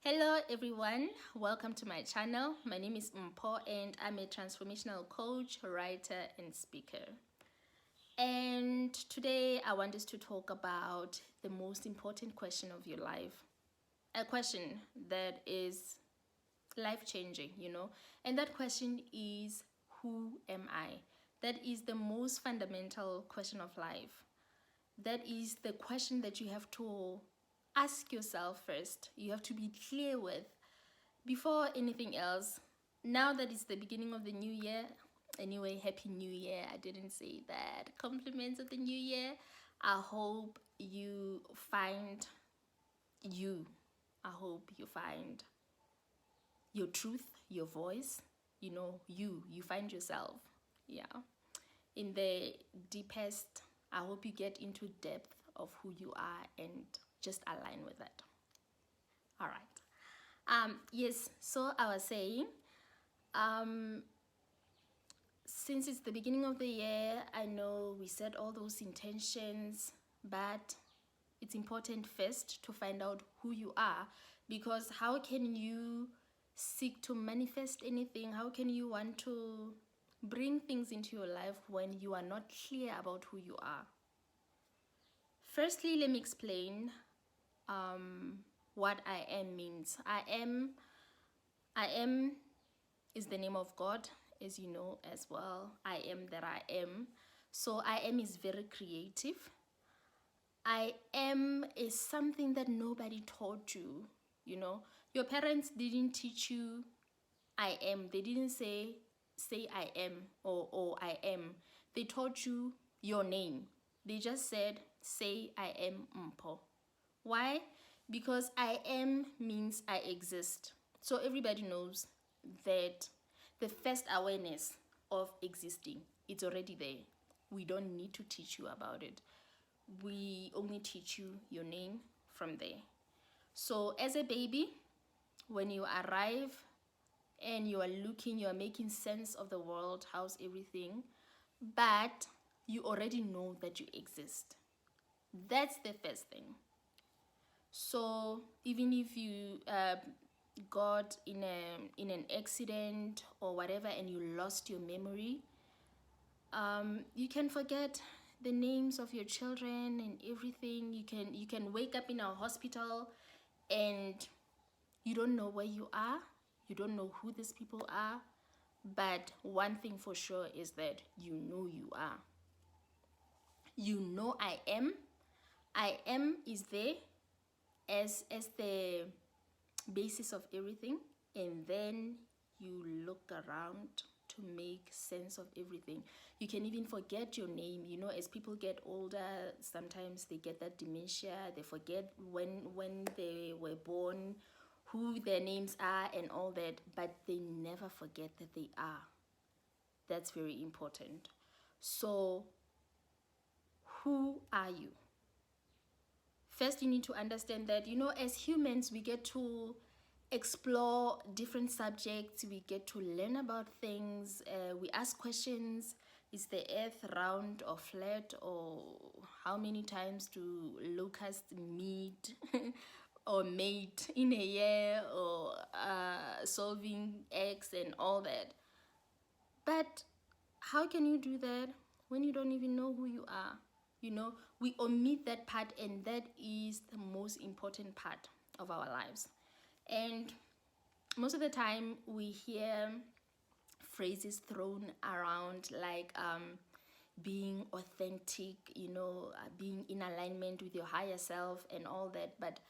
Hello everyone, welcome to my channel. My name is Mpo and I'm a transformational coach, writer and speaker. And today I want us to talk about the most important question of your life. A question that is life-changing, and that question is, who am I? That is the most fundamental question of life. That is the question that you have to ask yourself first. You have to be clear with before anything else. Now that it's the beginning of the new year, anyway, happy new year. I didn't say that. Compliments of the new year. I hope you find you. I hope you find your truth, your voice, you find yourself. Yeah. In the deepest, I hope you get into depth of who you are and just align with it. All right. Yes, so I was saying, since it's the beginning of the year, I know we set all those intentions, but it's important first to find out who you are, because how can you seek to manifest anything? How can you want to bring things into your life when you are not clear about who you are? Firstly, let me explain what I am means. I am is the name of God, as you know as well. I am that I am. So I am is very creative. I am is something that nobody taught you. Your parents didn't teach you I am. They didn't say I am or I am. They taught you your name. They just said, say I am Mpo. Why? Because I am means I exist. So everybody knows that the first awareness of existing, it's already there. We don't need to teach you about it. We only teach you your name from there. So as a baby, when you arrive and you are making sense of the world, how's everything, but you already know that you exist. That's the first thing. So even if you got in an accident or whatever and you lost your memory, you can forget the names of your children and everything. You can wake up in a hospital and you don't know where you are. You don't know who these people are. But one thing for sure is that you know you are. You know I am. I am is there as the basis of everything, and then you look around to make sense of everything. You can even forget your name. As people get older, sometimes they get that dementia. They forget when they were born, who their names are and all that, but they never forget that they are. That's very important. So who are you? First, you need to understand that, as humans, we get to explore different subjects. We get to learn about things. We ask questions. Is the earth round or flat? Or how many times do locusts meet or mate in a year? Or solving eggs and all that. But how can you do that when you don't even know who you are? We omit that part, and that is the most important part of our lives. And most of the time we hear phrases thrown around like being authentic, being in alignment with your higher self and all that. But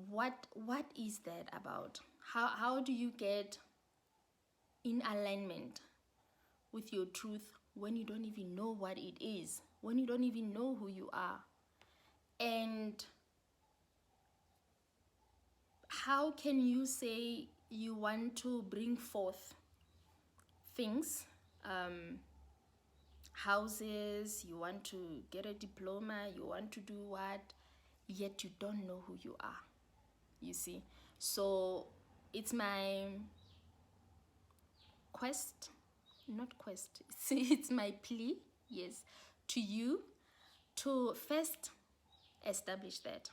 what is that about? How do you get in alignment with your truth when you don't even know what it is, when you don't even know who you are? And how can you say you want to bring forth things, houses, you want to get a diploma, you want to do what, yet you don't know who you are? You see? So it's my it's my plea, yes, to you to first establish that.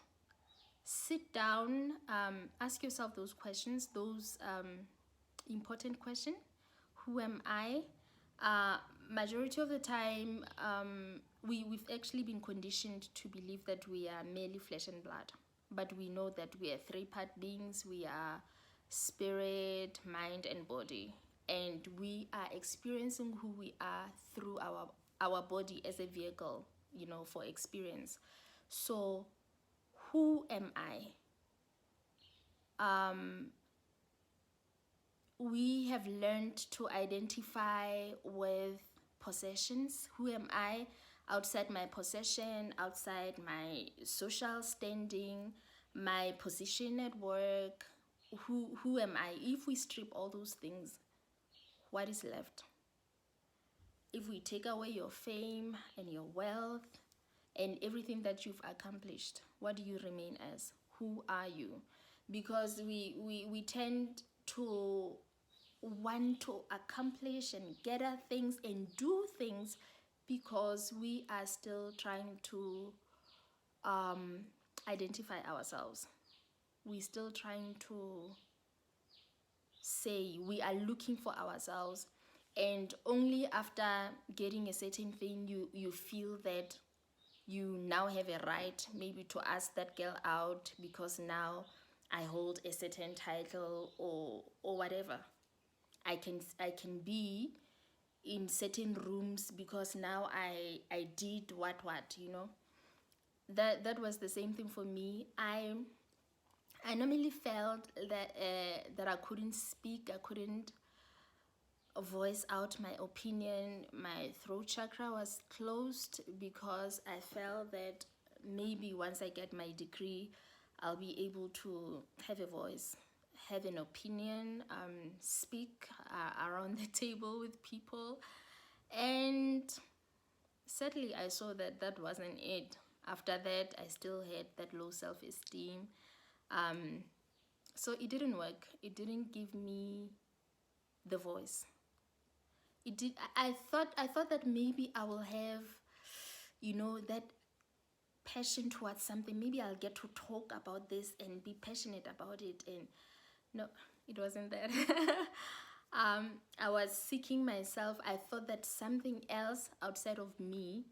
sit down, ask yourself those questions, those important questions. Who am I? Majority of the time, we've actually been conditioned to believe that we are merely flesh and blood, but we know that we are three-part beings. We are spirit, mind, and body, and we are experiencing who we are through our body as a vehicle, for experience. So who am I? We have learned to identify with possessions. Who am I outside my possession, outside my social standing, my position at work? Who am I? If we strip all those things, what is left? If we take away your fame and your wealth and everything that you've accomplished, what do you remain as? Who are you? Because we tend to want to accomplish and gather things and do things because we are still trying to identify ourselves. We're still trying to say we are looking for ourselves, and only after getting a certain thing you feel that you now have a right maybe to ask that girl out because now I hold a certain title or whatever. I can be in certain rooms because now I did what. That was the same thing for me. I normally felt that I couldn't speak, I couldn't voice out my opinion. My throat chakra was closed because I felt that maybe once I get my degree, I'll be able to have a voice, have an opinion, speak around the table with people. And sadly, I saw that that wasn't it. After that, I still had that low self-esteem. So it didn't work. It didn't give me the voice. It did. I thought that maybe I will have, that passion towards something. Maybe I'll get to talk about this and be passionate about it. And no, it wasn't that. I was seeking myself. I thought that something else outside of me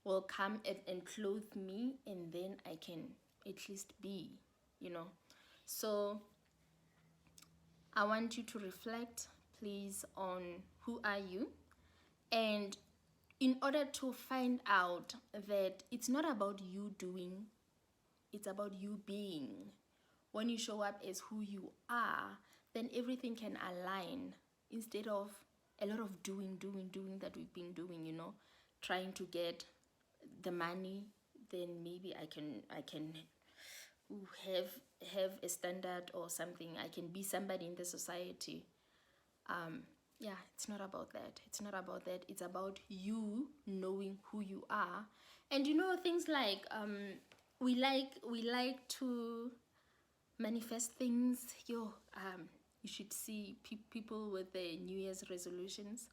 will come and clothe me, and then I can at least be. So I want you to reflect, please, on who are you. And in order to find out that it's not about you doing, it's about you being. When you show up as who you are, then everything can align instead of a lot of doing that we've been doing, trying to get the money. Then maybe I can have a standard or something. I can be somebody in the society. Yeah, it's not about that. It's about you knowing who you are. And things like we like to manifest things. You should see people with their New Year's resolutions.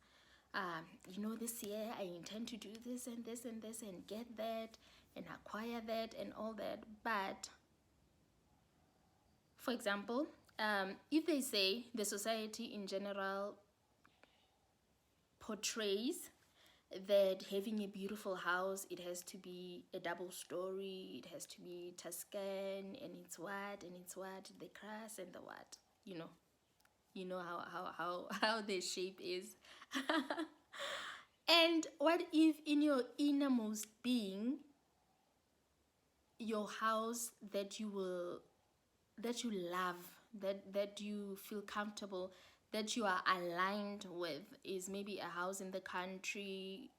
This year I intend to do this and this and this and get that and acquire that and all that. But for example, if they say the society in general portrays that having a beautiful house, it has to be a double story, it has to be Tuscan, and it's what, the grass and the what, how the shape is. And what if in your innermost being, your house that you love, that you feel comfortable, that you are aligned with, is maybe a house in the country.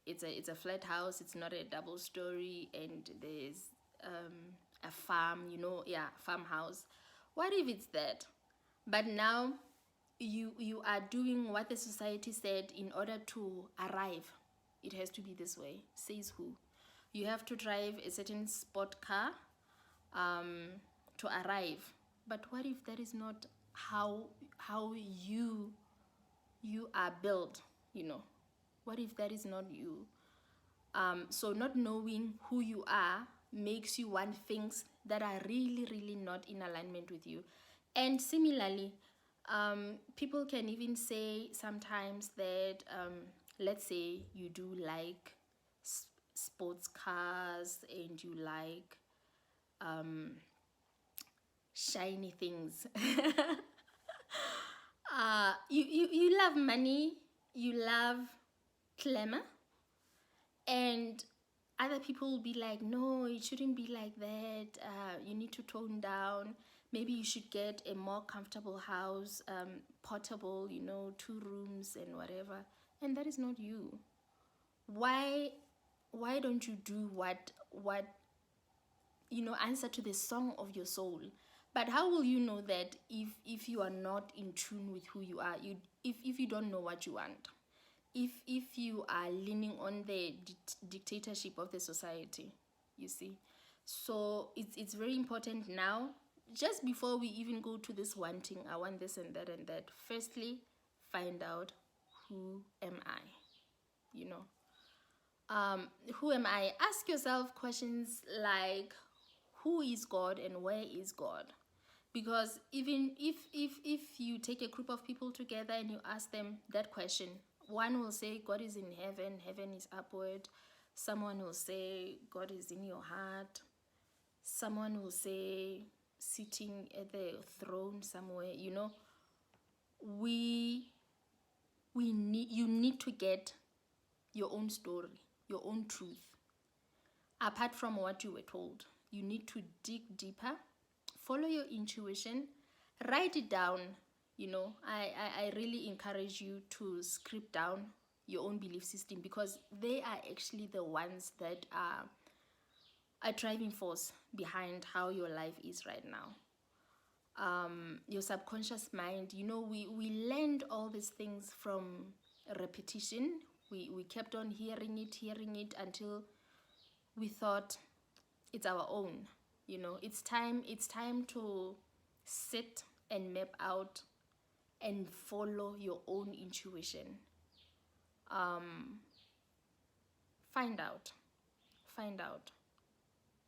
It's a flat house, it's not a double story, and there's a farm, farmhouse. What if it's that? But now you are doing what the society said. In order to arrive, it has to be this way. Says who? You have to drive a certain sport car to arrive. But what if that is not how you are built? What if that is not you? So not knowing who you are makes you want things that are really, really not in alignment with you. And similarly, people can even say sometimes that, let's say you do like sports cars and you like shiny things. You love money, you love glamour, and other people will be like, no, it shouldn't be like that. You need to tone down. Maybe you should get a more comfortable house, portable, 2 rooms and whatever. And that is not you. Why don't you do what answer to the song of your soul? But how will you know that if you are not in tune with who you are? If you don't know what you want, if you are leaning on the dictatorship of the society, you see. So it's very important now, just before we even go to this wanting, I want this and that and that, firstly find out, who am I? Who am I? Ask yourself questions like, who is God and where is God? Because even if you take a group of people together and you ask them that question, one will say God is in heaven, heaven is upward. Someone will say God is in your heart. Someone will say sitting at the throne somewhere. You need to get your own story, your own truth. Apart from what you were told, you need to dig deeper, follow your intuition, write it down. I really encourage you to script down your own belief system, because they are actually the ones that are a driving force behind how your life is right now. Your subconscious mind, we learned all these things from repetition. We kept on hearing it until we thought it's our own. It's time to sit and map out and follow your own intuition. Find out.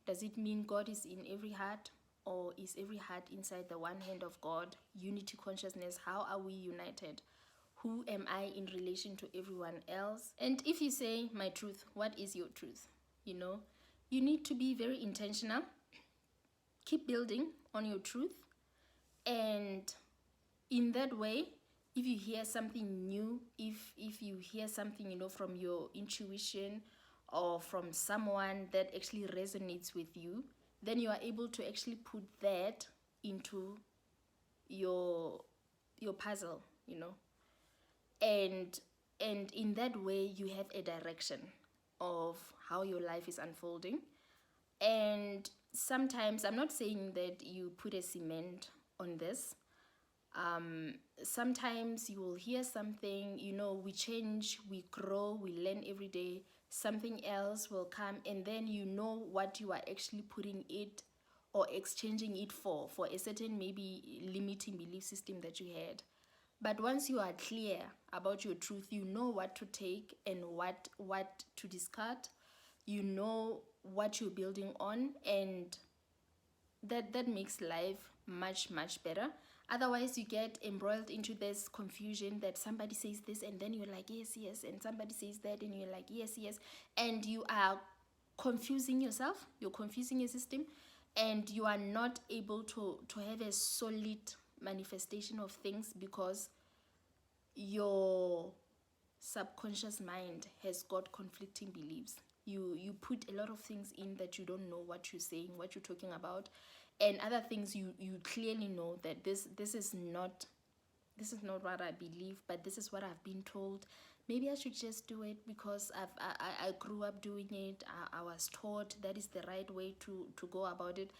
Does it mean God is in every heart, or is every heart inside the one hand of God? Unity consciousness, how are we united? Who am I in relation to everyone else? And if you say my truth, what is your truth? You need to be very intentional. Keep building on your truth, and in that way, if you hear something new, if you hear something from your intuition or from someone that actually resonates with you, then you are able to actually put that into your puzzle, and in that way you have a direction of how your life is unfolding. And sometimes, I'm not saying that you put a cement on this. Sometimes you will hear something, we change, we grow, we learn every day. Something else will come, and then what you are actually putting it or exchanging it for a certain, maybe limiting belief system that you had. But once you are clear about your truth, you know what to take and what to discard. You know what you're building on, and that makes life much, much better. Otherwise, you get embroiled into this confusion that somebody says this and then you're like, yes, and somebody says that and you're like, yes, and you are confusing yourself, you're confusing your system, and you are not able to have a solid manifestation of things, because your subconscious mind has got conflicting beliefs. You put a lot of things in that you don't know what you're saying, what you're talking about, and other things you clearly know that this is not what I believe, but this is what I've been told. Maybe I should just do it because I grew up doing it. I was taught that is the right way to go about it,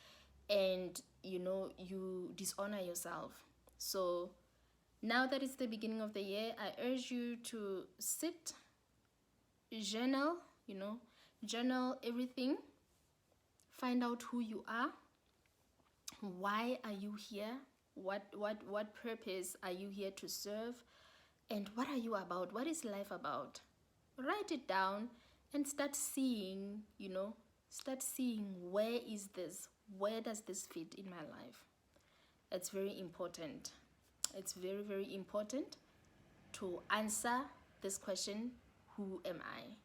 and you dishonor yourself. So now that it's the beginning of the year, I urge you to sit, journal, journal everything. Find out who you are. Why are you here? What purpose are you here to serve? And what are you about? What is life about? Write it down and start seeing, Start seeing, where is this? Where does this fit in my life? It's very important. It's very, very important to answer this question, who am I?